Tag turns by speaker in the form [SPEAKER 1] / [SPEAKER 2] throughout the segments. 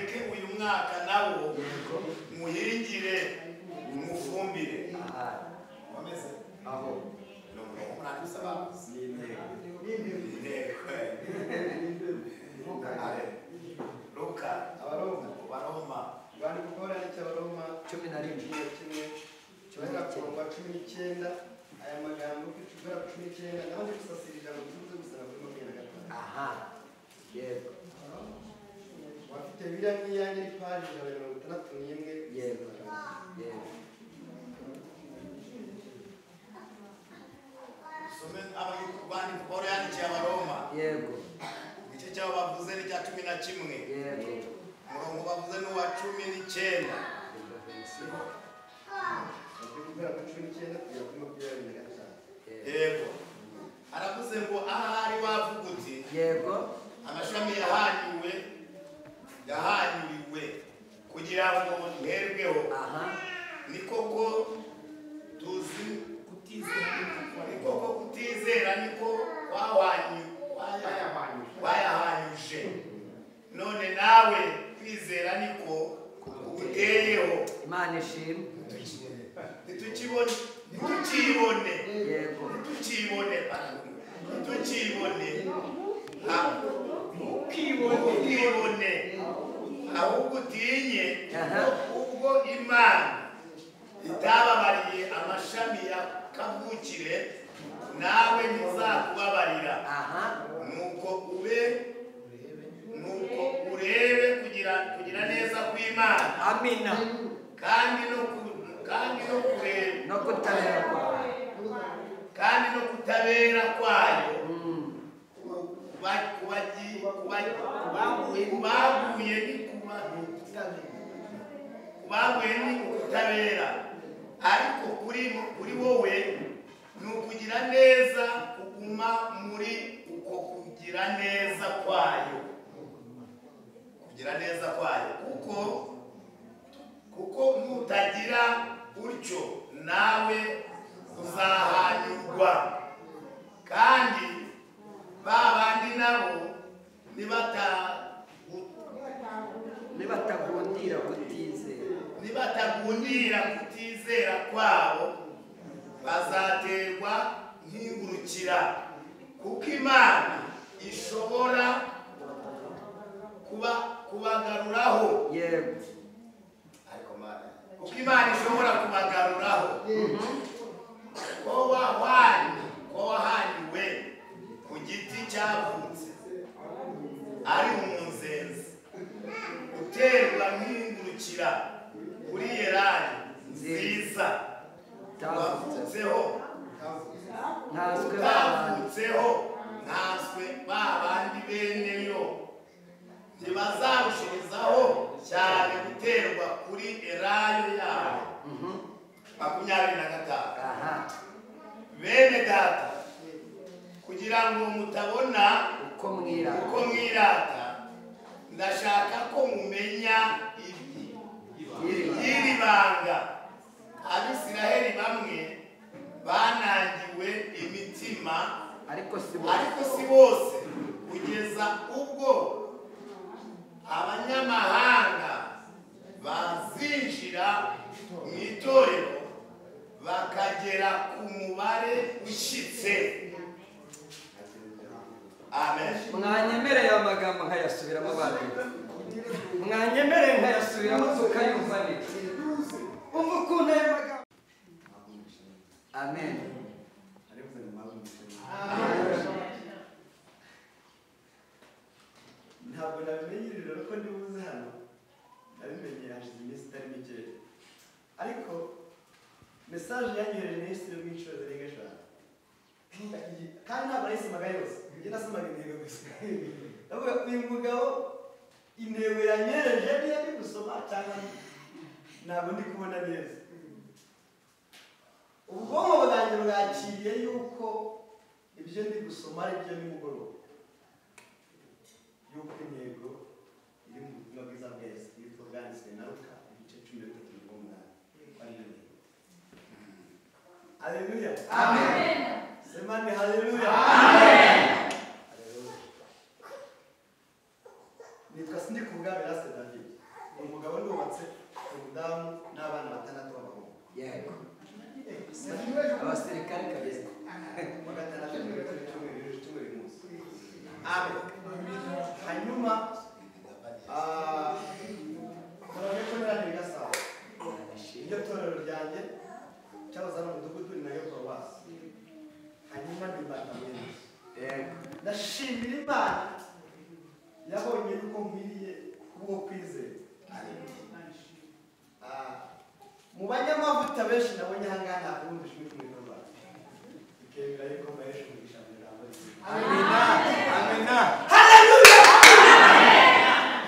[SPEAKER 1] mureke uyu mwaka nawo muhingire mufumbire wameze aho no mwana bisabazi Luka Abaroma
[SPEAKER 2] bari gukora n'Abaroma 11 cyangwa 19 aya magambo kicugara 19 naho gusasirira mu tuzo gusana kuri 25 aha yego wafite bira n'iyange ni page 61 yego yego
[SPEAKER 1] some abandi kora yani cy'Abaroma yego igice cyaho bavuze ni cya 11 yego murongo bavuze no wa 19 yego aravuze ngo ahari wavuga uti yego amashami yahanyuriwe kugira ngo nterweho aha ni koko tuzi kutizera niko wayahanyuje none nawe kwizera niko uteyeho Imana ishimwe tukibone yego tukibone ahubwo utinye ubwo Imana itababariye amashami ya kavukire nawe ntizakubabarira nuko urebe kugira neza kw'Imana amina kandi no kureba no kutabera kwayo kandi no kutabera kwayo kubaguye ni kutabera ariko kuri wowe ni ukugira neza kuguma muri uko kugira neza kwayo kuko nutagira utyo nawe uzahanyurwa kandi babandi nabo nibatagundira kutizera kwabo bazaterwa nk'ingurukira kuko Imana ishobora kubagaruraho yego kuko Imana ishobora kubagaruraho ko wahaniwe ku giti cyavutse ari umunzenzi uterwa nk'ingurukira kuri Yerari nziza wavutseho nkanswe babandi bene yo ntibazarushirizaho cyane guterwa kuri Elayo yabo 25 bene data kugira ngo mutabona uko mwirata ndashaka ko mumenya iri banga Abisiraheli bamwe banangiwe imitima ariko si bose kugeza ubwo abanyamahanga bazinjira mu itorero bakagera ku mubare ushyitse. Amen.
[SPEAKER 3] Mwanyemereye amagambo nkayasubiramo bandi. Mwanyemereye nkayasubiramo tukayumva neza. Umva ukuntu aya magambo. Amen.
[SPEAKER 2] Ntabwo nabimenye rero ko ndi buze hano. Nabimenye hashize iminsi itari mike. Ariko message yanyohereje Minisitiri w'Inshuro zirenga 5. Kandi ntabwo nayisomaga yose. Njye nasomaga intego gusa. Ndavuga uyu mugabo intego yanyohereje niyo ari gusoma cyangwa ntabwo ndi kubona neza. Ubwonko bwanjye bwakiriye yuko ibyo ndi gusoma ari byo nimugoroba. Yuko intego iri mu butumwa bwiza bwese yitwa bwanditswe na Luka igice 13:8. Haleluya. Amen. Semani haleluya. Amen. Nitwa sindi kuvuga Beraste David. umugabo ndubatse umudamu n'abana batandatu b'abahungu.
[SPEAKER 3] Yego. Abasirikare kabisa.
[SPEAKER 2] Wa gatandatu cyumweru munsi. Amen. Hanyuma none ko nari gasaba. Iryo torero ryanjye cyabaza no mudugudu ni nayo Paruwasi. Hanyuma ndibata mwene. Yego. Ndashimira Imana yabonye yuko nkwiriye kubwo kwizera. Mu banyamavuta benshi nabonye ahangaha nta kundi ushimira umurimo wawe. Ikemera yuko mahesha umugisha mu ijambo rye. Amina. Amina. Haleluya.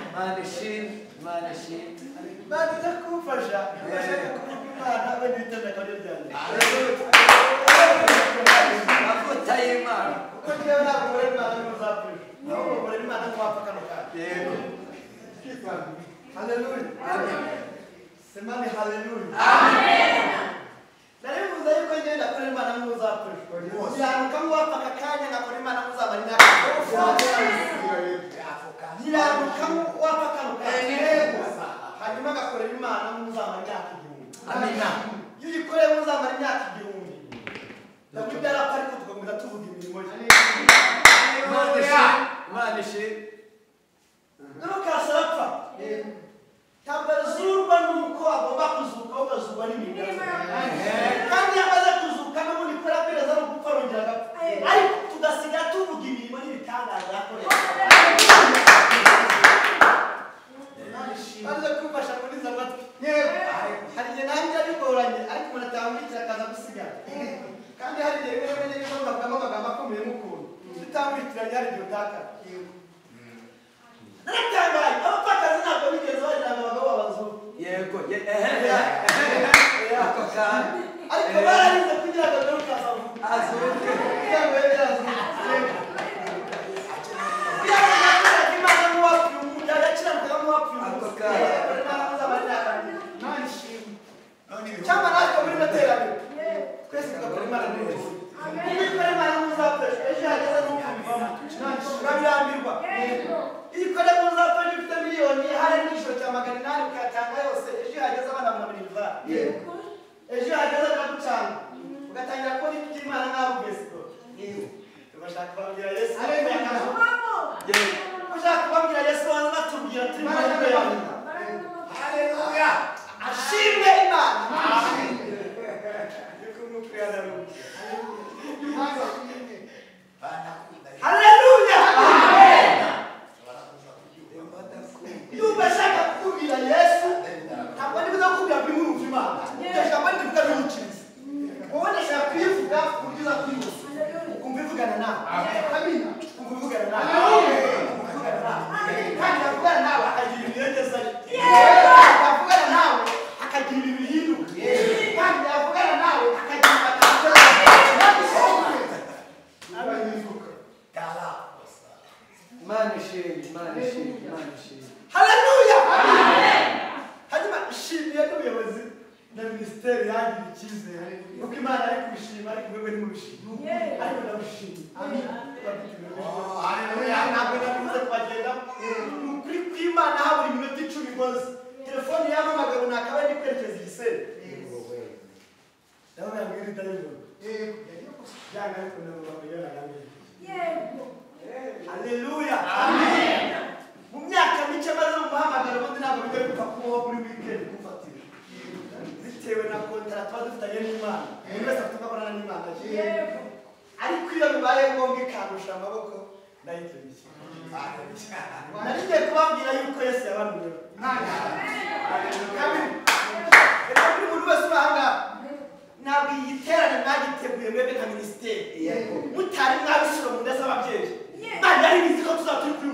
[SPEAKER 2] Imana ishimwe. Imana iza kumfasha. Ndashaka kuvuga Imana we n'itenda kandi ryanjye.
[SPEAKER 3] Amavuta y'Imana.
[SPEAKER 2] Kuko njyewe ntabwo nkorera Imana n'uzapfusha. Ahubwo nkorera Imana nk'uwapfa kano kanya. Yego. Haleluya. Amen. Semani haleluya. Amen. Naribuza yuko ngenda kuri Imana nk'uzapfusha. Niranuka nk'uwapfa aka kanya ngakora Imana nk'uzamara imyaka. Niranuka nk'uwapfa kano kanya. Hanyuma ngakorera Imana nk'uzamara imyaka 1000. Amina. Iyo uyikoreye nk'uzamara imyaka 1000. Dawidi arapfa ariko tugakomeza tuvuga imirimo ye. Imana ishimwe. Dorcas arapfa. Ntabwo azurwa nuko agomba kuzuka ahubwo azurwa n'imigambi. Kandi yamaze kuzuka n'ubundi kubera pereza no gupfa arongera agapfa. Ariko tugasiga tuvuga imirimo n'ibitangaza yakoreye. Maze kumfasha kuniza amatwi. Hari igihe nanjye abigoranye ariko umuntu atambwikira akaza gusigara. Kandi hari igihe rero menye yuko ndavugamo amagambo akomeye mukuru. Tutambwikiranye hari igihe utakara. Naratangaye abapfakazi ntabwo bigeze bajyana abagabo b'abazungu. Yego. Ako kandi. Ariko bararize kugira ngo Dorcas azuke. Kugira ngo yere azuke. Imana n'uwapfuye umuntu yagakiranuka nk'uwapfuye. Ako kandi. Cyangwa natwe muri materaniro twese tugakora Imana neza. Iyo ukora Imana muzapfesha ejo hageze n'ukumvamo urabirambirwa. Iyo ukora muzapfesha ufite miliyoni hari n'igiciro cya 800 ukayatanga yose ejo hageze abana baramurira. Ejo hageze akagucanga ugatangira kubona ibyo Imana nk'abugezi ko. Tubashaka kubabwira Yesu. Tubashaka kubabwira Yesu wanze batubwira turi mu Imana. Haleluya. Ashimwe Imana. Amen. Haleluya. Amen. Yubashaka kubwira Yesu. Ntabwo ndibuza kubwira bimurumva Imana. Ndashaka ndibuka n'umukiza. Wowe ndashaka kwivuga kuburyo kwibuza. Ukumva ivugana nawe. Amina. Ukumva ivugana nawe. Kandi avugana nawe akagira ibiyegeza. Avugana nawe akagira ibintu bihinduka. Kandi avugana nawe akagira Imana ishimwe. Haleluya. Hanyuma ishimiye n'ubuyobozi na minisiteri yagira icyizere kuko Imana ari kubishima ariko mwebwe ntimubishime. Ariko ndabushimye. Haleluya. Ntabwo nabivuze kubagenda ukuri kw'Imana habura iminota 10 ngozi telefone y'amamagaro nakaba ndi kwerekeza igisebe. Ndabona mbiri ndayibona. Yanga ariko ndabona yanga. Haleluya. Amen. Mu myaka mike maze mu muhamagaro ubundi ntabwo bijya bipfa kubaho buri weekend gufatira. Bitewe na contract tuba dufitanye n'Imana. Buri wese afite akorana n'Imana. Ariko iyo bibaye ngombwa ikanusha amaboko ndayitebiye. Nari ngiye kubabwira yuko Yesu yabanuye. Amen. Reka buri muntu wese urahanga ntabwo igiterane mwagiteguye mwebwe nka minisiteri. Mutari mwabishyira mu nda z'ababyeyi. Imana yari bizi ko tuzaturi kuri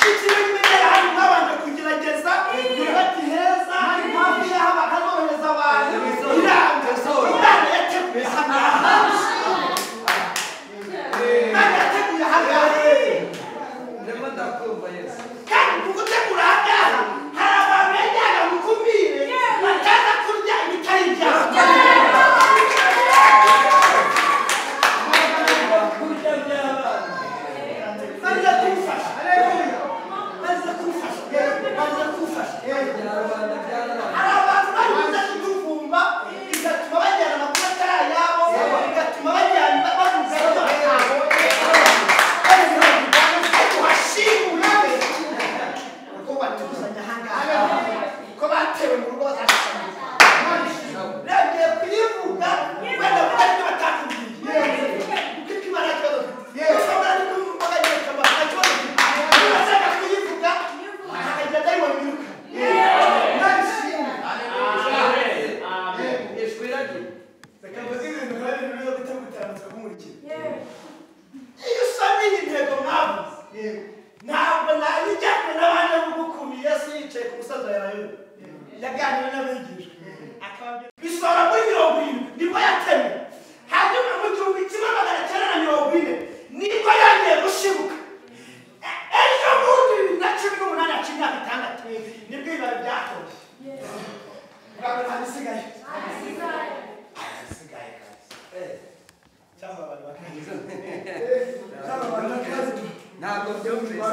[SPEAKER 2] ikiro kimenyera hano mwabanje kugerageza bati heza hafi y'aho bakazohereza abantu Imana yateguye ahangaha. Imana yateguye ahangaha.
[SPEAKER 3] Ndimo ndakumva Yesu.
[SPEAKER 2] Kandi mu gutegura ahangaha hari abantu yajyaga mukumire bataza kurya ibitari ibyabo. ntabwo najyanye n'abandi b'ugukumi Yesu yicaye ku musozi wa Elayono yaganira n'abigisha bisora muri 70 nibwo yatemye hanyuma mu 1940 nibwo yongeye gushibuka ejo bundi na 18 akimya bitandatu nibwo ibara byatoshye ngabona hasigaye cyangwa abantu bakagize
[SPEAKER 3] ntabwo byumvise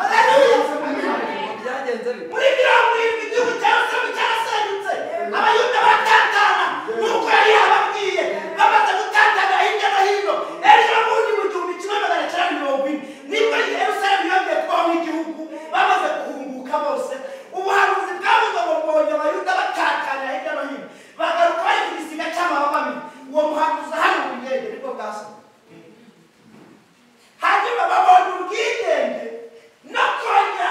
[SPEAKER 2] Hallelujah.
[SPEAKER 3] byagenze bite
[SPEAKER 2] Muri 70 igihugu cyose cyarasenyutse abayuda batatana nuko yari yababwiye bamaze gutatana hirya no hino ejo bundi mu 1940 nibwo Yerusalemu yongeye kubaho nk'igihugu bamaze guhunguka bose ubuhanuzi bwavuga ngo mbonye abayuda batatana hirya no hino bagaruka bari ku gisiga cy'amababa uwo muhanuzi ahanuriye nibwo bwasa hanyuma babona ubwigenge no kongera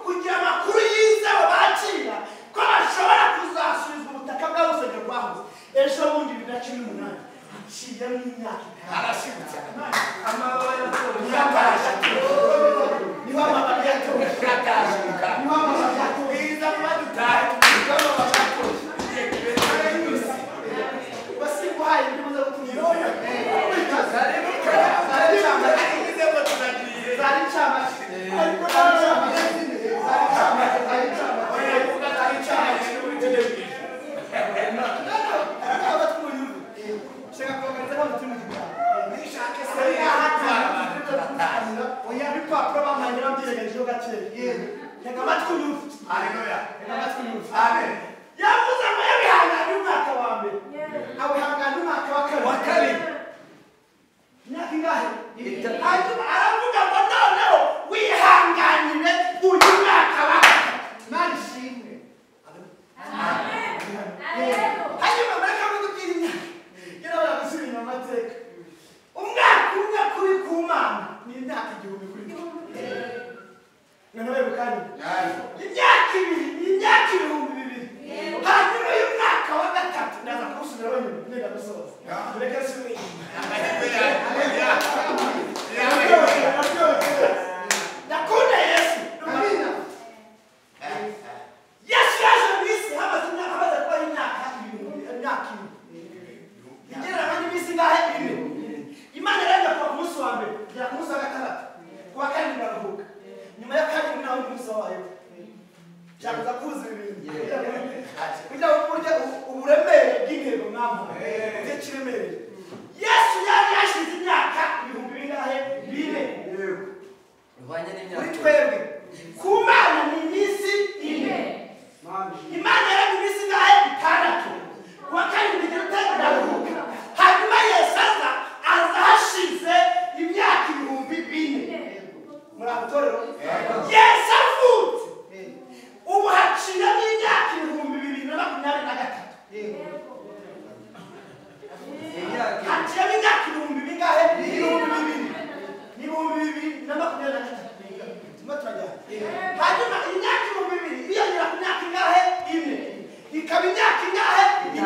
[SPEAKER 2] kugira amakuru yizewe bakira ko bashobora kuzasubizwa ubutaka bw'abusenge rwahoze ejo bundi 2018 haciyemo imyaka
[SPEAKER 1] arashibutse
[SPEAKER 3] amababa yatora
[SPEAKER 2] niho amababa yatora niho amababa yatora
[SPEAKER 1] biza kuba dutahe
[SPEAKER 2] basiguhaye ndibuze gutumira yavuze ngo yabihangana umwaka wa mbere abihangana umwaka wa kabiri imyaka ingahe hanyuma aravuga ngo noneho wihanganire uyu mwaka wa Imana ishimwe hanyuma mureka mudubwira imyaka yarabara gusubira inyuma amateka umwaka umwe kuri ku Mana ni imyaka 1000 kuri twe noneho bukani imyaka 2 ni imyaka 2000 hanyuma uyu mwaka wa gatatu ndaza kuwusubiraho nyuma nenda gusoza mureke nsubire ndakunda Yesu Yesu yaje mu isi hamaze kuba imyaka 1000 igereranya n'iminsi ngahe 4 Imana irajya kuva ku munsi wa mbere kugera ku munsi wa gatandatu ku wa karindwi bararuhuka nyuma ya karindwi naho umunsi wayo byakuza kuza ibintu kugira ngo burya uburemere bw'intego mwamwe bujye kiremereye Yesu yari yashize imyaka 1000 bingahe 4
[SPEAKER 3] uhwanye n'imyaka
[SPEAKER 2] kuri twebwe ku Mana ni iminsi 4 Imana yaremye iminsi ngahe 6 ku wa karindwi iraruhuka hanyuma Yesu aza hashize imyaka 4000 muri atorero Yesu avutse ubu haciye n'imyaka 2023 haciye n'imyaka 2000 bingahe 2023 hanyuma imyaka 2000 iyongera ku myaka ingahe 4 ikaba imyaka ingahe 6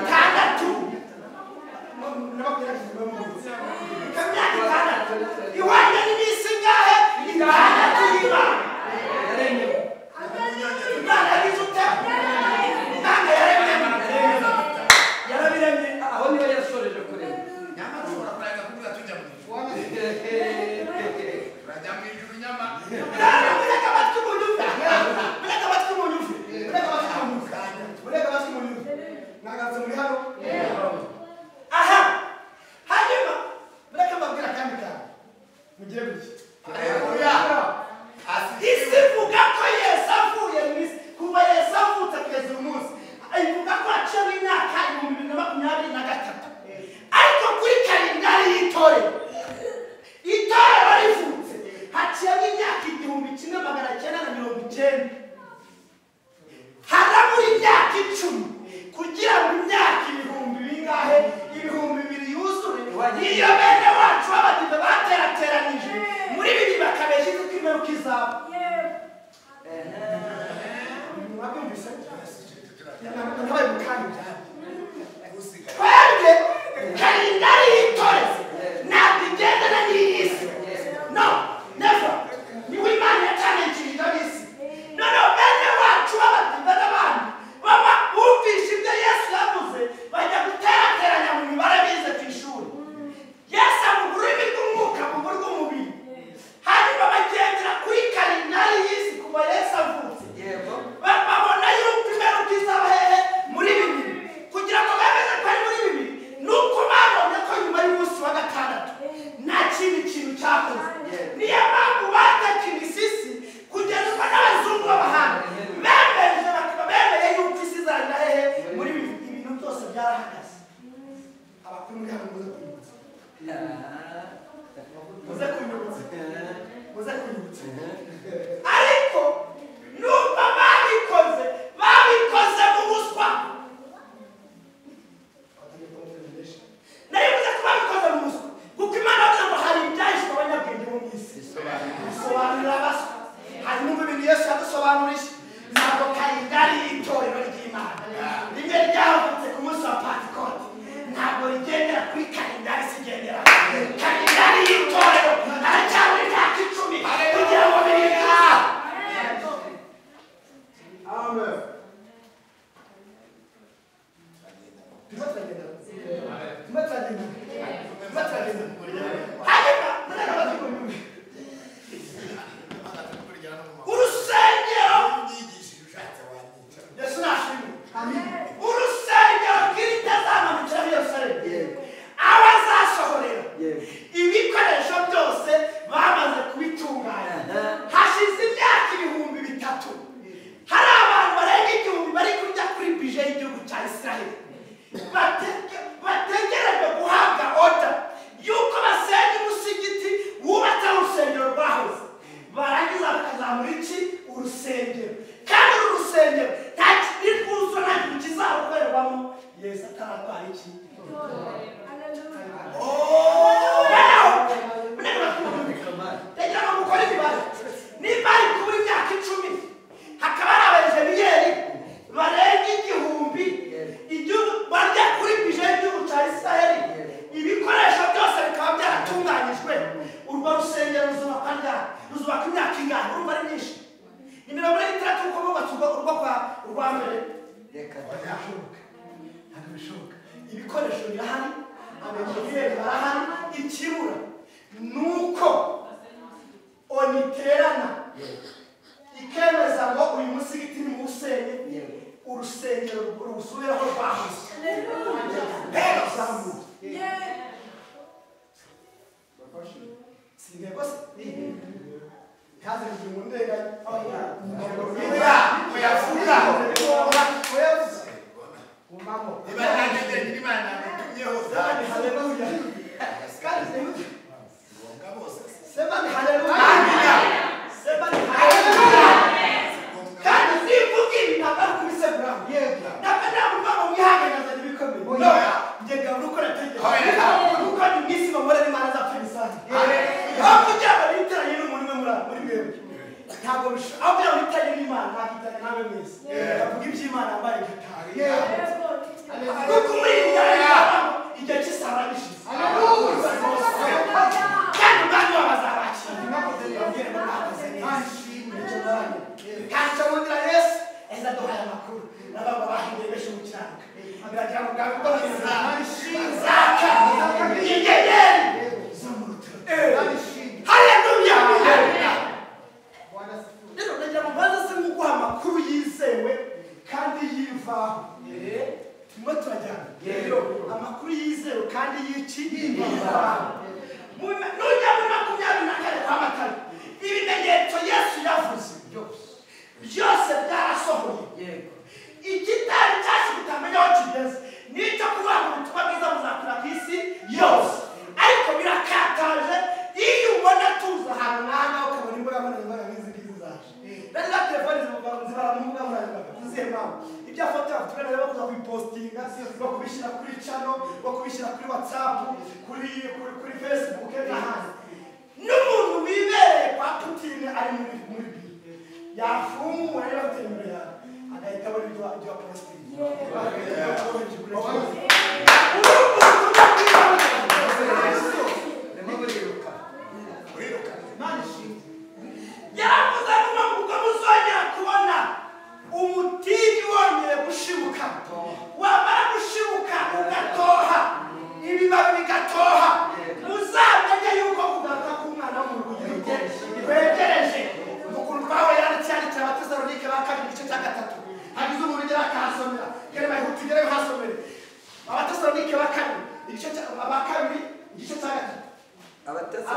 [SPEAKER 2] ihwanye n'iminsi ingahe 6 y'Imana Imana yagize ute Imana yarabiremye
[SPEAKER 3] aho niho yasoreje kureba
[SPEAKER 1] nyamara ushobora kuraga kuvuga tujya mu ijuru turajya mu ijuru nyama
[SPEAKER 2] mureka amatwi munyumve mureka amatwi munyumve mwagarutse muri hano aha hanyuma mureka mbabwira kandi mugiye gutya isi ivuga ko Yesu avuye mu isi kuva Yesu avutse kugeza uyu munsi ivuga ko haciyeho imyaka 2023 ariko kuri kalendari y'itorero rivutse haciyeho imyaka 1990 harabura imyaka 10 kugira ngo imyaka 1000 bingahe 2000 yuzure niyo bene wacu b'abadive baterateranije muri 2000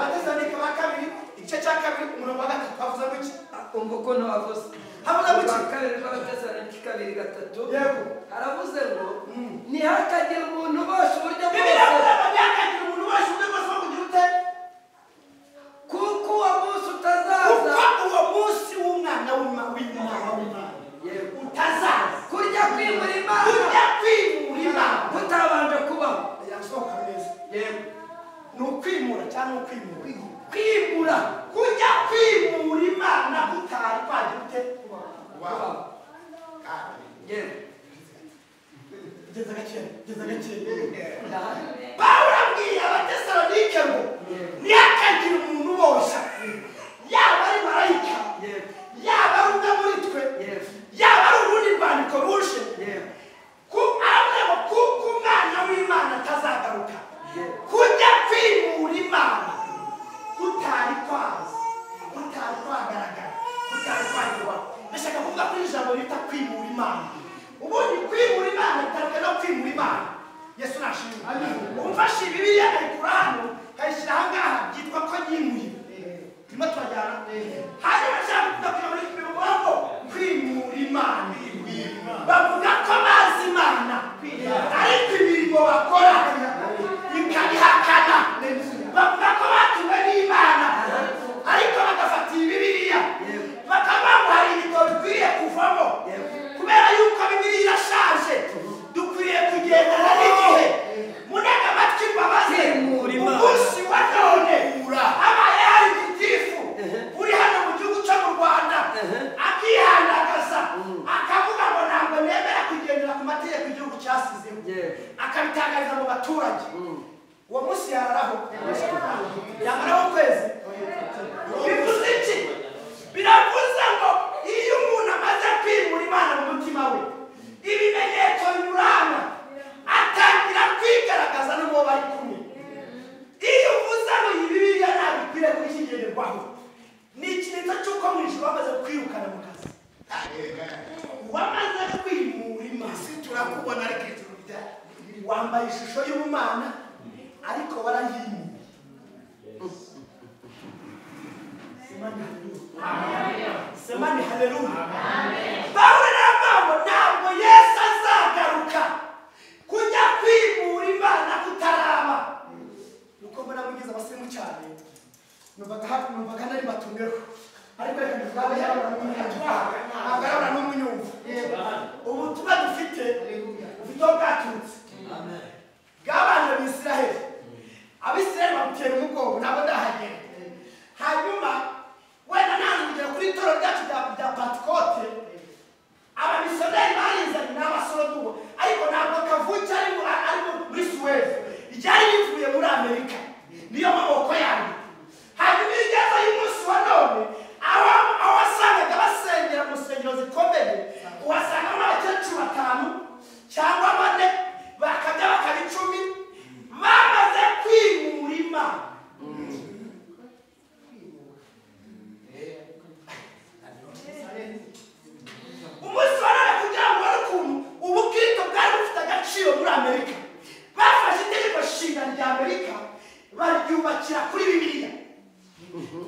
[SPEAKER 2] Abatesalonike ba kabiri igice cya kabiri umurongo wa gatatu bavuze ngo iki?
[SPEAKER 3] umva ukuntu wavuze
[SPEAKER 2] Havuze ngo iki?
[SPEAKER 3] kabiri rw'Abatesalonike kabiri gatatu
[SPEAKER 2] Yego.
[SPEAKER 3] haravuze ngo ntihakagire umuntu bose uburyo
[SPEAKER 2] Bibiliya
[SPEAKER 3] bwose
[SPEAKER 2] ivuga ngo ntihakagire umuntu wese uburyo bwose bwo kugira ute?
[SPEAKER 3] kuko uwo munsi utazaza
[SPEAKER 2] Kuko uwo munsi w'umwana w'Imana utazaza.
[SPEAKER 3] kurya kwimura Imana
[SPEAKER 2] Kurya kwimura Imana
[SPEAKER 3] kutabanje kubaho.
[SPEAKER 2] yasohoka neza.
[SPEAKER 3] Yego.
[SPEAKER 2] Ni ukwimura cyangwa ukwimura?
[SPEAKER 3] Kwimura.
[SPEAKER 2] Kurya kwimura Imana kutari kwagira ute?
[SPEAKER 3] Kubaho. Yego.
[SPEAKER 2] Geza gake. Pawulo abwiye Abatesalonike ngo ntihakagire umuntu wose yaba ari marayika yaba ari umwe muri twe yaba ari urundi rwandiko ruje aravuga ngo kuko umwana w'Imana atazagaruka kujya kwimura Imana kutari kwagaragara kutari kwagirwa. Ndashaka kuvuga kuri ijambo bita kwimura Imana. Ubundi kwimura Imana bitandukanye no kwimura Imana. Yesu nashimwe. Umfashe Bibiliya ayikura hano kayishyira aha ngaha byitwa ko yimuye. Turimo turajyana. Hanyuma nshaka kuvuga muri bivuga ngo kwimura Imana. Bavuga ko bazi Imana ariko imirimo bakora ikabihakana. Bavuga ko batuwe n'Imana ariko bagafata iyi Bibiliya bakavuga ngo hari ibitabo bikwiriye kuvamo kubera yuko Bibiliya irashaje dukwiriye kugendana n'igihe. Munega amatwi mbabaze umunsi wa none habaye hari gitifu uri hano mu gihugu cyo mu Rwanda akihandagaza akavuga ngo ntabwo nemera kugendera ku mategeko igihugu cyasizeho akabitangariza mu baturage. Uwo munsi yararaho ukwezi. Bivuze iki? Biravuze ngo iyo umuntu amaze kwimura Imana mu mutima we ibimenyetso bimuranga atangira kwigaragaza n'uwo bari kumwe. Iyo uvuze ngo iyi Bibiliya ntabwo ikwiriye kuyigenderwaho ni ikimenyetso cy'uko mu ijuru bamaze kwirukana mu kazi. Wamaze kwimura Imana turakubona ariko ijuru wambaye ishusho y'ubumana ariko warayimuye. Semani haleluya. Pawulo aravuga ntabwo Yesu azagaruka kujya kwimura Imana kutaraba. Nuko mbona mugize abasirimu cyane numvaga nari batumweho ariko reka ntibabe yarabona n'umunyumva. Ubutumwa dufite ufite aho bwaturutse bwabanje mu Isiraheli. Abisiraheli bamutera umugongo ntabwo ndahagera. Hanyuma wenda nanze kugera kuri toro ryacu rya Pentecote abamisiyoneri barizanye n'abasorodubo ariko ntabwo kavuki ari muri Suwede ryari rivuye muri Amerika niyo maboko yanyu. Hanyuma igeze y'umunsi wa none aho wasangaga basengera mu nsengero zikomeye uhasangamo abakecuru 5 cyangwa 4 bakabya bakaba 10 bamaze kwimura Imana. Umunsi wa none kugira ngo ubone ukuntu ubukristo bwari bufite agaciro muri Amerika bafashe itegeko nshinga rya Amerika baryubakira kuri Bibiliya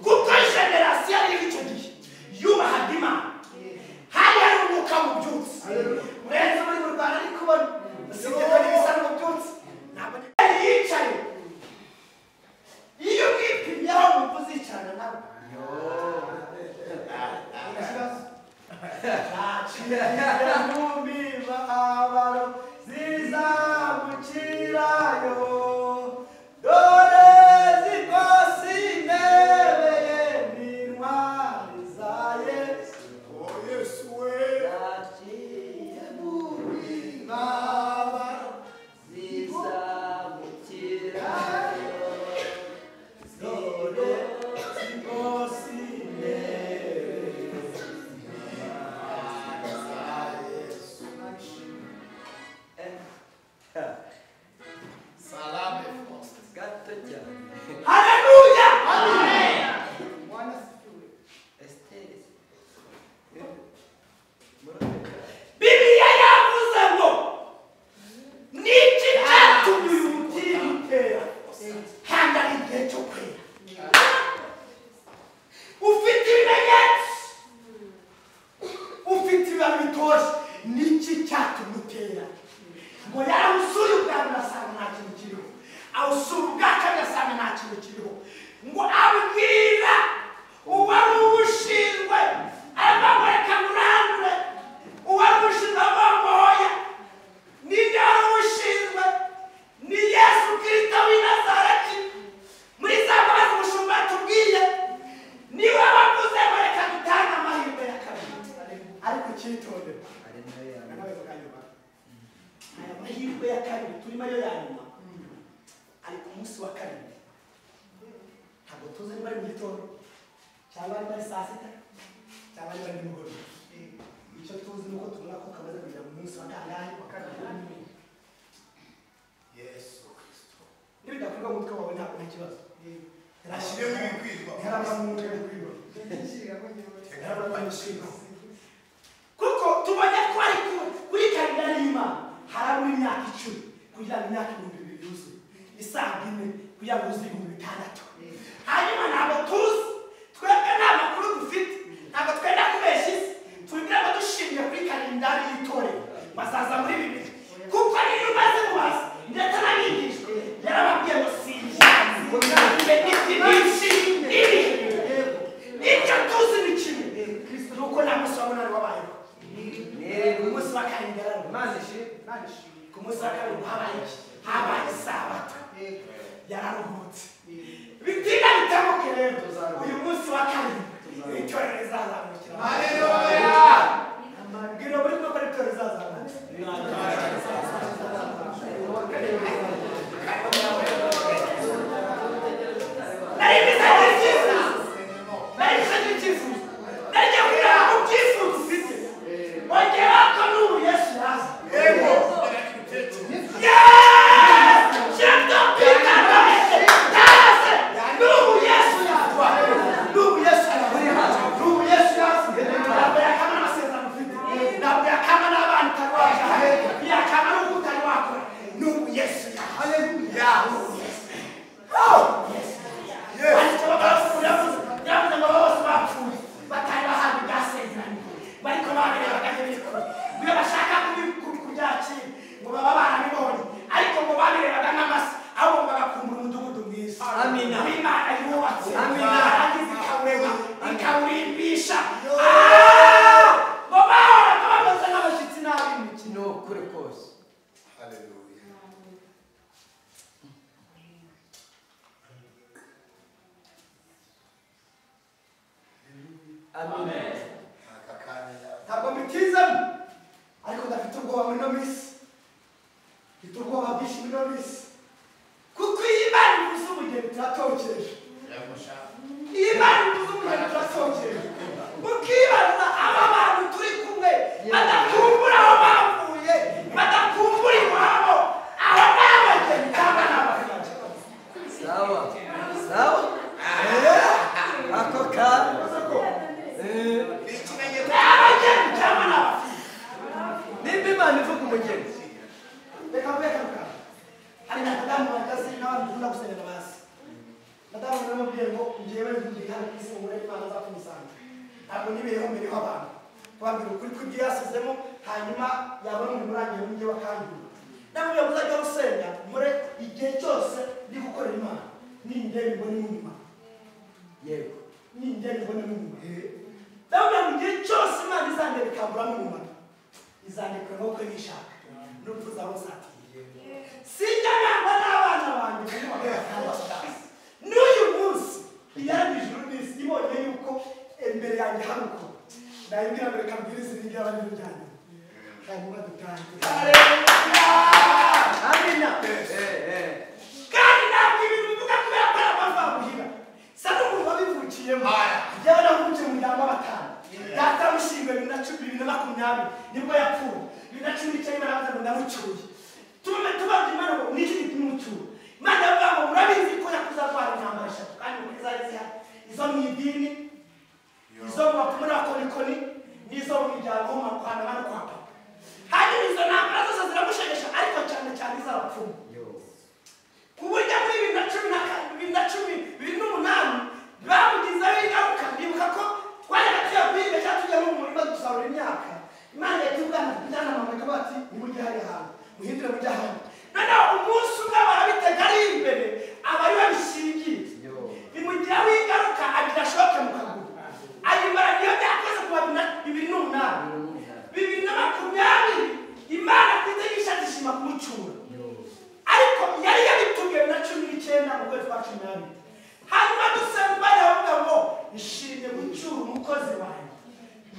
[SPEAKER 2] kuko generasiyo yari icyo gihe yubahaga Imana. Hari hari umwuka w'ububyutse urenze muri mu Rwanda ari kubona usibye ko n'ibisa n'ububyutse ntabwo yicaye. Iyo mwipimyeho mwumva uzicarana nawe Mumibabaro zizamukirayo dore zikosi intebe n'intwari za Yesu. Oh Yesu we yaciye mumibabaro zizamukirayo dore zikosi intebe
[SPEAKER 4] amahirwe ya kabiri turimo ayo ya nyuma ari ku munsi wa kabiri ntabwo tuzi niba ari mu gitondo cyangwa niba ari saa sita cyangwa niba ari nimugoroba icyo tuzi ni uko tubona ko kamaze kugera mu munsi wa kangahe wa kabiri
[SPEAKER 1] Yesu Kristo
[SPEAKER 4] nibidakorwa mu mutwe wawe ntabwo nta kibazo
[SPEAKER 1] ashyiremo ibikwirwa
[SPEAKER 4] kuko tubonye ko ari kuri kalendari y'Imana harabura imyaka 10 kugira ngo imyaka 2000 yuzuye isaha 4 kugira ngo yuzuye 6 hanyuma ntabwo tuzi twebwe nta makuru dufite ntabwo twenda kubeshya isi tubwira ngo dushimye kuri kalendari y'itorero bazaza muri bibiri kuko niyo umaze mubaza ndetse n'abigishwa yarababwiye ngo sinjye icyo tuzi ni kimwe nuko nta munsi wa munani wabayeho ku munsi wa karindwi ku munsi wa karindwi habaye iki habaye isabato yararuhutse bitinda bitamuke rero uyu munsi wa karindwi itorero rizazamukira haleluya mbwira buri ko ari itorero rizazamukira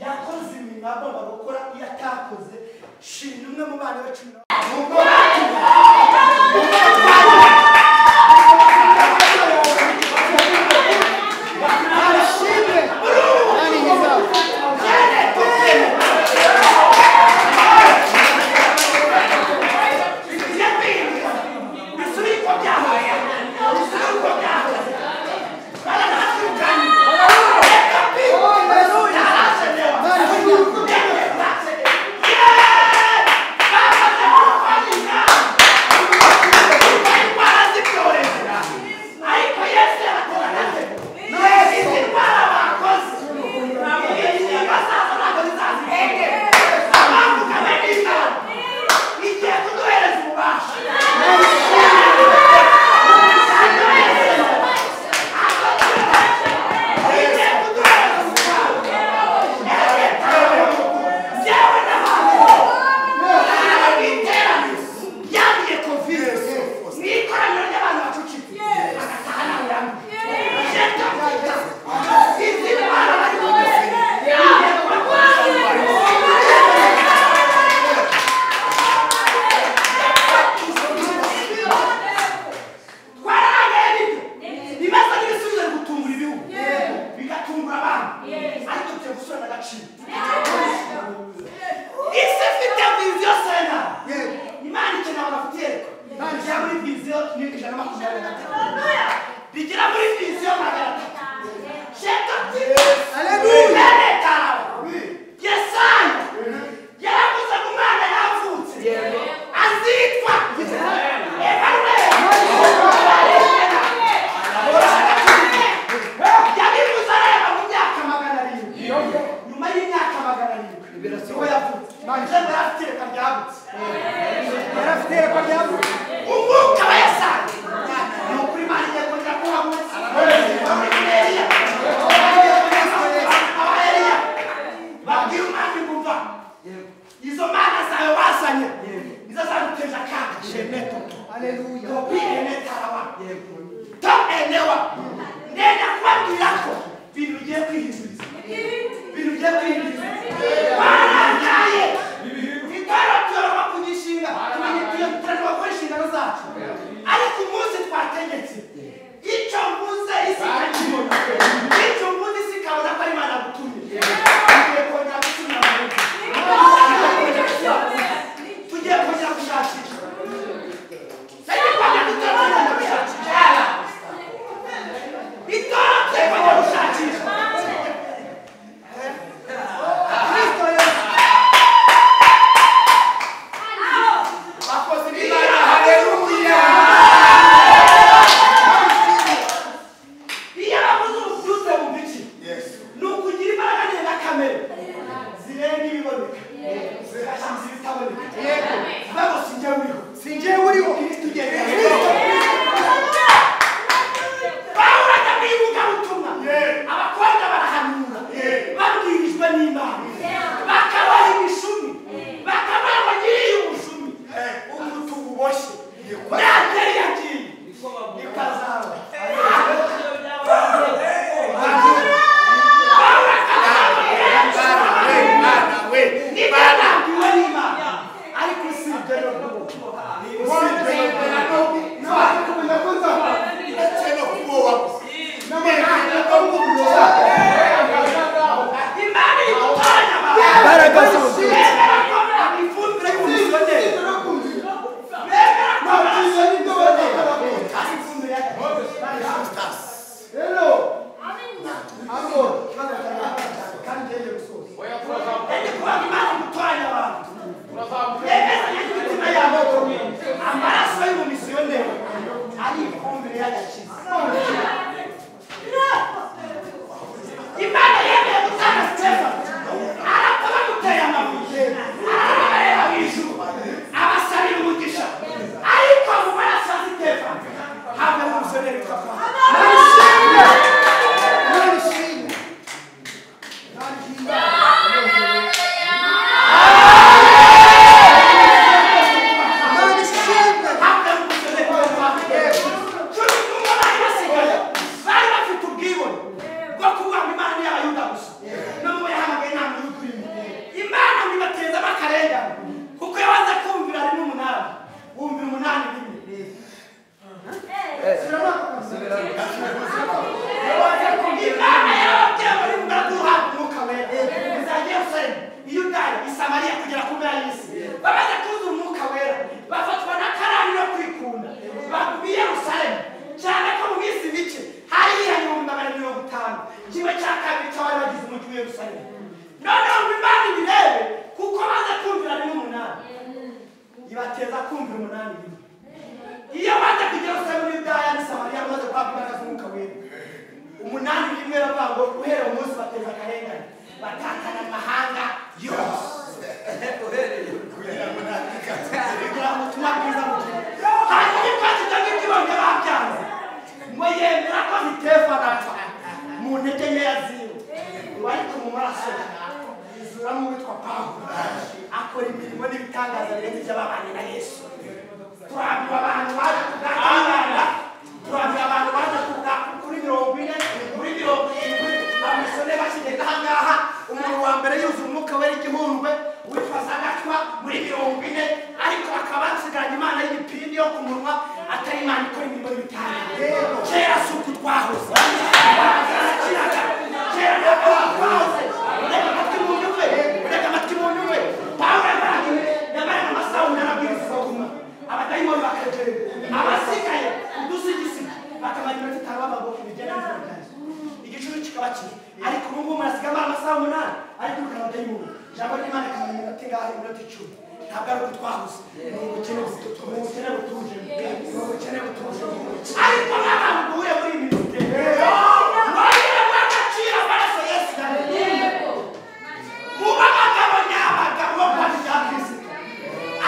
[SPEAKER 4] yakoze imirimo agomba gukora iyo atakoze shimira umwe mu bana be 10 umwuka wa Yesu ni ukuri Imana igiye kongera kuhagurutsa babwira umwami ngumva izo mana zawe wasanye nizo zaguteje akaga shemeto topi enetarawa to enewa ndenda kubabwira ko bintu ugiye kwihinduriza barangaye itorotoroba kugishinga turanwa gukora inshingano zacu ariko umunsi twategetse icyo mvuze isi ikakibona icyo mvuze isi ikabona ko ari Imana gutumye tugiye kongera gushakisha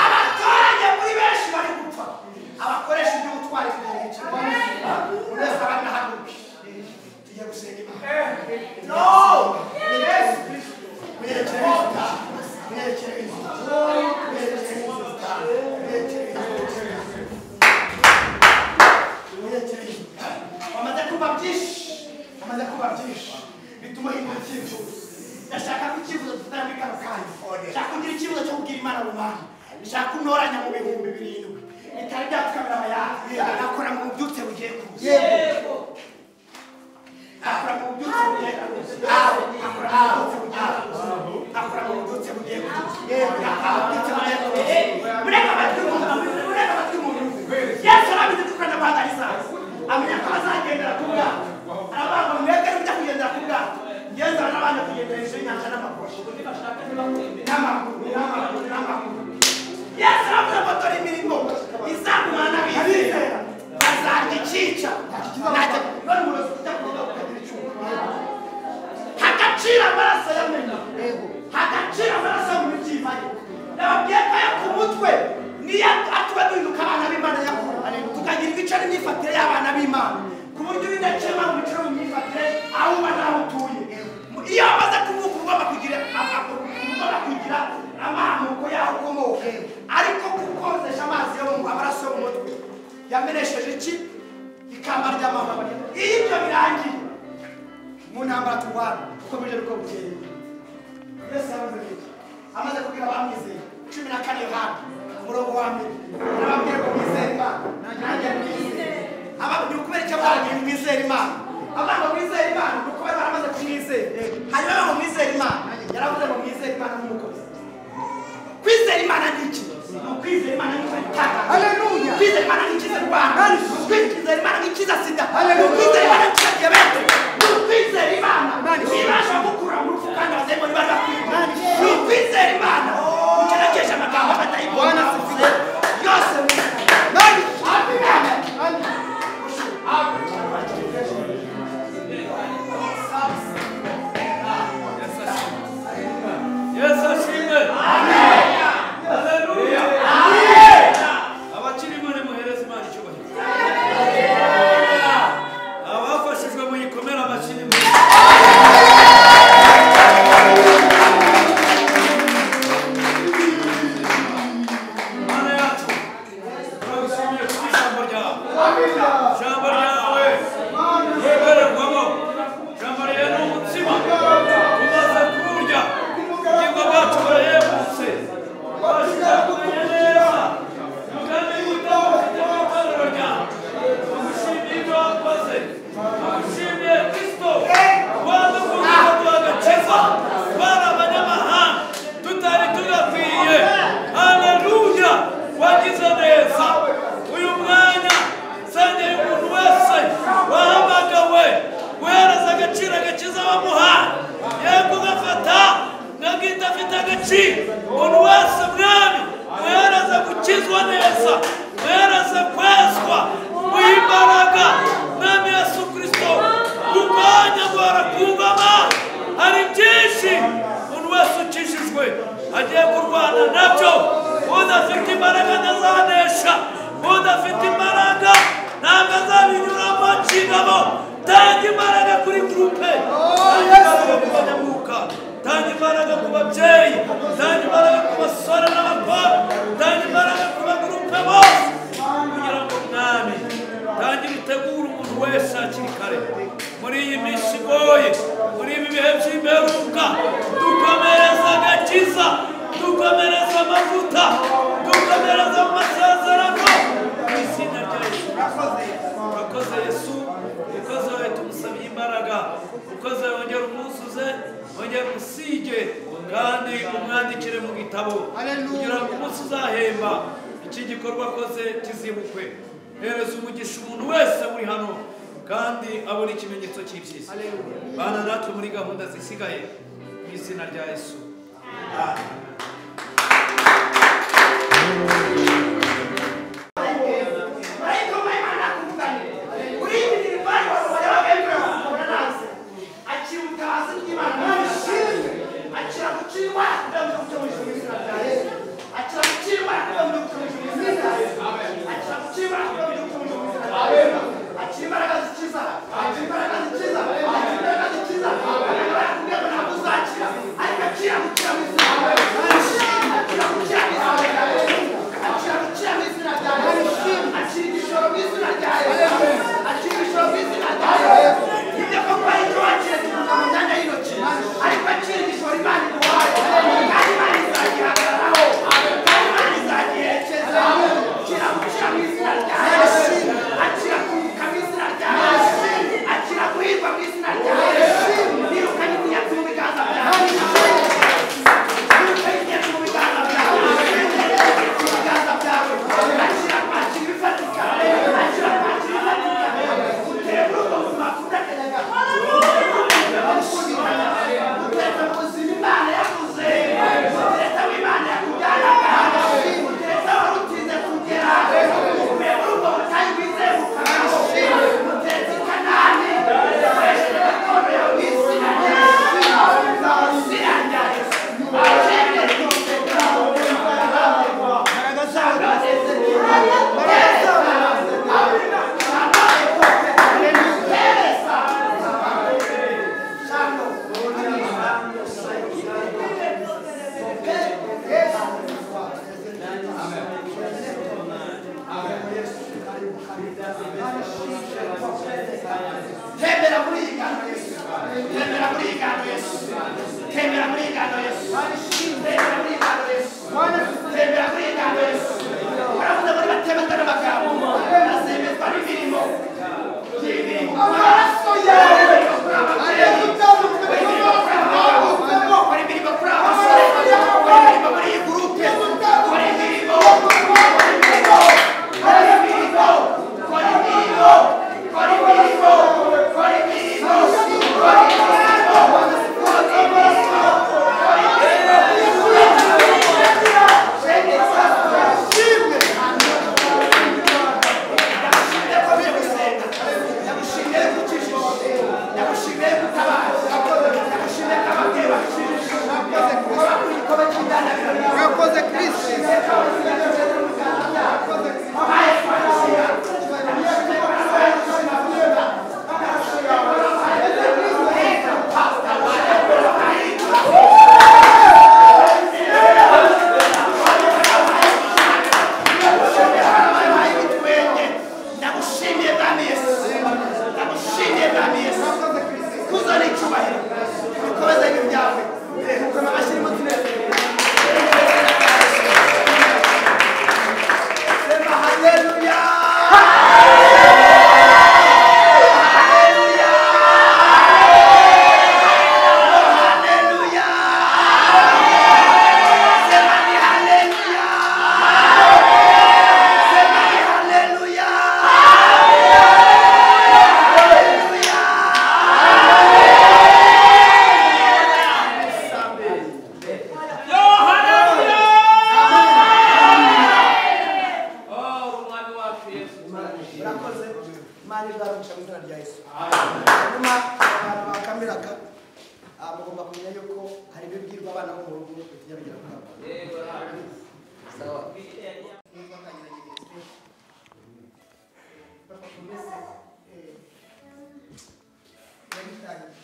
[SPEAKER 4] abaturage muri benshi gusenga Imana. No! Yesu Kristo. Wamaze kuba byinshi bituma hindura icyifuzo. Ndashaka ko icyifuzo tutambika kanya. Ndashaka kugira icyifuzo cyo kubwira Imana rubanda. Ndashaka kuntoranya mu bihumbi 7. Bitari byatukamira amayaga. Akora mu byutse bugiye kuza. Yego. Akora mu byutse bugiye kuza. Akora mu byutse bugiye kuza. Yego. Mureka batwi mu Yesu arabizi tukana bahagariza. Amenya ko azagendera ku bwato. Aravuga ngo mwebwe mujya kugendera ku bwato. Ngenza n'abandi kugendera hejuru y'inyanja n'amaguru. N'amaguru. Yesu aravuga ngo dore imirimo izagumana bizera. Bazarya icyica. Hagacira amaraso y'amena. Hagacira amaraso mu mitima ye. Nababwiye ko yo ku mutwe niyo atuba duhinduka abana b'Imana yakora. Tukagira ibice n'imyifatire y'abana b'Imana. Ku buryo bidacema mu bice n'imyifatire aho uba naho utuye. Iyo wamaze kuvuka ugomba kugira amamuko yaho ukomoka. Ariko kukozesha amazi yo mu amaraso yo mu mutwe yamenesheje iki? Ikamba ry'amahoro. Iyo ibyo birangiye mu ntambara turwana ukomeje uko bukeye. Yesu yavuze iki? Amaze kubwira abamwizeye 14 Yohana umurongo wa 2 arababwira ko mwizera Imana nanjye mwizeye. Ababwira ukubera icyo ababwira mwizera Imana. Abantu mwizera Imana nuko bari baramaze kumwizera. Hanyuma ngo mwizera Imana yaravuze ngo mwizera Imana n'umukozi. Kwizera Imana ni iki? Kwizera Imana ni kwitanga. Haleluya. Kwizera Imana ni kiza Rwanda. Kwizera Imana ni kiza sida. Haleluya. Kwizera Imana ni kiza diabete. Kwizera Imana ibasha gukura mu rufu kandi abazemo bari bakwiye. Kwizera Imana ukenekesha amagambo atayibona afite yose nani. Amen.
[SPEAKER 5] Yes, ashimwe.
[SPEAKER 4] Amen.
[SPEAKER 5] Haleluya.
[SPEAKER 4] Amen.
[SPEAKER 5] Abakiri muri muhereza Imana icyubahiro. Abafashijwe mu yikomera amashini mu Mana yacu. Turagushimiye ku ijambo ryawe. Ijambo ryawe. Yemererwamo. Ijambo ryawe ni umutsima. Tumaze kurya. Ubugingo bwacu burahembutse. Bashobora kumenya neza. Kandi gutanga ufite itorero ryawe. Tugushimiye ibyo wakoze. Tugushimiye Kristo. Wadukunze ukaduha agakiza. Bari abanyamahanga. Tutari tugakwiye. Haleluya. Wagize neza. Uyu mwanya sengera umuntu wese wahamagawe guhereza agaciro agakiza wamuhaye. Yego ugafata nk'agita afite agaciro. Umuntu wese mwami muhereza gukizwa neza, muhereza kwezwa, muha imbaraga. Mwami Yesu Kristo kurwanya guhora kungama hari byinshi umuntu wese ukijijwe agiye kurwana nabyo. Udafite imbaraga ntazanesha, udafite imbaraga ntabwo azabinyuramo kigabo. Tanga imbaraga kuri gurupe, tanga imbaraga ku banyamwuka, tanga imbaraga ku babyeyi, tanga imbaraga ku basore n'abakobwa, tanga imbaraga ku bagurupe bose kugira ngo mwami tangira utegure umuntu wese hakiri kare muri iyi minsi igoye, muri ibi bihe by'imperuka. Dukomereza agakiza, dukomereza amavuta, dukomereza amasezerano mu izina rya Yesu. Urakoze Yesu, ukoze wowe tumusabiye imbaraga, ukoze wongera umwuzuze, wongera umusige kandi umwandikire mu gitabo kugira ngo umunsi uzahemba iki gikorwa akoze kizibukwe. Hereza umugisha umuntu wese uri hano kandi abona ikimenyetso cy'ibyiza. Bana natwe muri gahunda zisigaye mu izina rya Yesu.
[SPEAKER 4] Amen.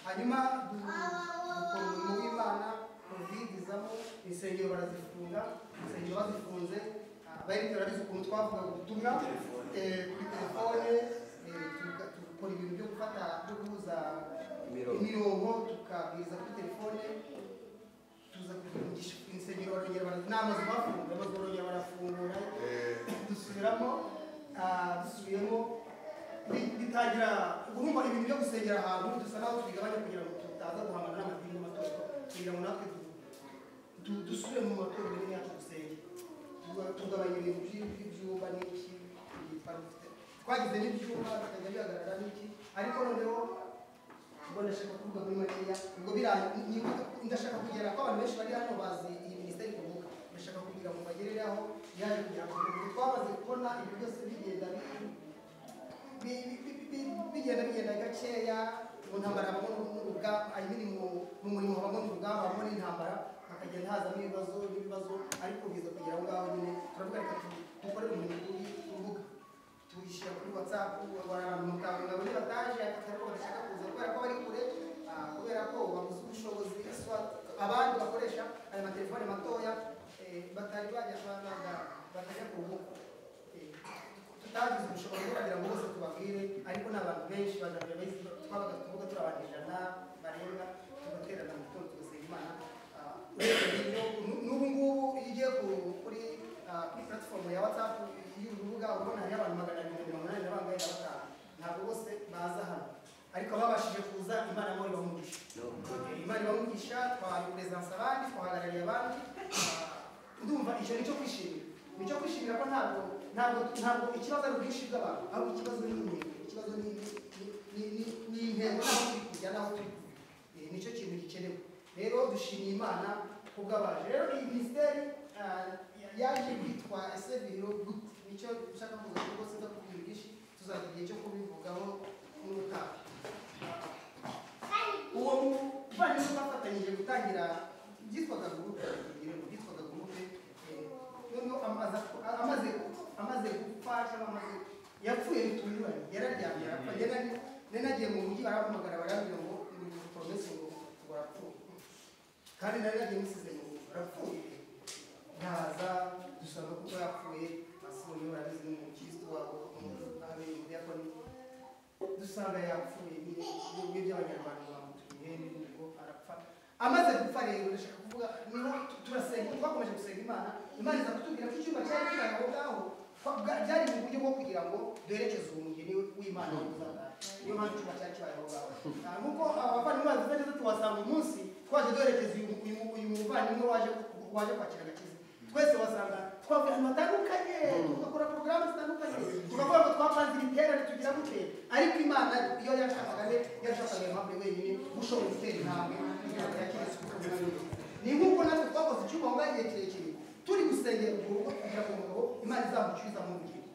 [SPEAKER 6] hanyuma dukora umurimo w'Imana kubwizamo insengero barazifunga insengero bazifunze abayitera barabizi ukuntu twavuga ubutumwa kuri telefone tugakora ibintu byo gufata byo guhuza imirongo tukabwiriza kuri telefone tuza kuvugisha insengero barongera n'amazu bafunga amazu barongera barafungura dusubiramo dusubiyemo bitangira urumva ibintu byo gusengera ahantu dusa naho tubigabanya kugira ngo tutaza guhangana n'amadini n'amatorero kugira ngo natwe dusubire mu matorero yacu gusengera tugabanya ibintu by'ibyumba n'iki twagize n'ibyumba bikajya bihagarara n'iki ariko noneho ubwo ndashaka kuvuga muri makeya ubwo ndashaka kugera ko abantu benshi bari hano bazi iyi minisiteri kuvuga ndashaka kugira ngo bagerere aho yaje kugira ngo twamaze kubona ibintu byose bigenda gakeya mu ntambara habamo n'urugamba mu murimo habamo n'urugamba habamo n'intambara hakagenda hazamo ibibazo ariko biza kugira ngo ngaho nyine turavuga reka dukorere umurimo w'urubuga tuwishyira kuri WhatsApp abantu mukabona buri bataje ariko badashaka kuza kubera ko bari kure kubera ko babuze ubushobozi abandi bakoresha aya matelefone matoya batari bajya batajya ku rubuga tutagize ubushobozi bwo kugira ngo bose tubabwire ariko n'abantu benshi twabaga tuvuga turi abantu 100 barenga tugaterana mu gitondo tugasenga Imana n'ubu ngubu iyo ugiye kuri platform ya WhatsApp y'urubuga ubona hariyo abantu 280 n'abangahe n'abatanu ntabwo bose baza hano ariko babashije kuza Imana muri bamugisha Imana bamugisha twayipresence abandi twahagarariye abandi ndumva icyo nicyo kwishimira ko ntabwo ikibazo ari ubwinshi bw'abantu ahubwo ikibazo ni intego ikibazo ni intego n'aho turi kujya n'aho turi kuva nicyo kintu gikenewe rero dushimiye Imana kubw'abaje rero iyi minisiteri yaje kwitwa esebiro gute nicyo dushaka kuvuga ko rwose ndakubwira byinshi tuzagira igihe cyo kubivugaho n'ubutaha uwo muvandimwe bafatanyije gutangira byitwaga gurupe noneho amaze gupfa cyangwa yapfuye bitunguranye yararyamye arapfa nagiye mu mujyi barahamagara barambwira ngo promese ngo barapfuye kandi nari nagiye musize ngo barapfuye ntaza dusanga kuko yapfuye basibonye barabizi n'umukristo wabo n'abe umudiyakoni dusanga yapfuye n'ibyo by'abanyarwanda bamutuye ngo arapfa amaze gupfa rero ndashaka kuvuga niho turasenga twakomeje gusenga Imana iza kutubwira ko icyumba cyari kiri aho ngaho byari mu buryo bwo kugira ngo duherekeze umugeni w'Imana uzagana niyo mpamvu icyumba cyari kiri aho ngaho nk'uko abavandimwe bavuze neza tuwasanga umunsi twaje duherekeza uyu muvandimwe waje kwakira agakiza twese wasanga twavuye ahantu hatandukanye tugakora porogaramu zitandukanye tukavuga ngo twapanze ibiterane tugira gute ariko Imana iyo yashakaga impamvu wenyine ushobora gutera intambwe kugira ngo yakire ni nk'uko natwe twakoze icyumba aho ngaho igihe kirekire turi gusengera urwo rugo kugira ngo umugabo Imana izamucyuriza mu bugingo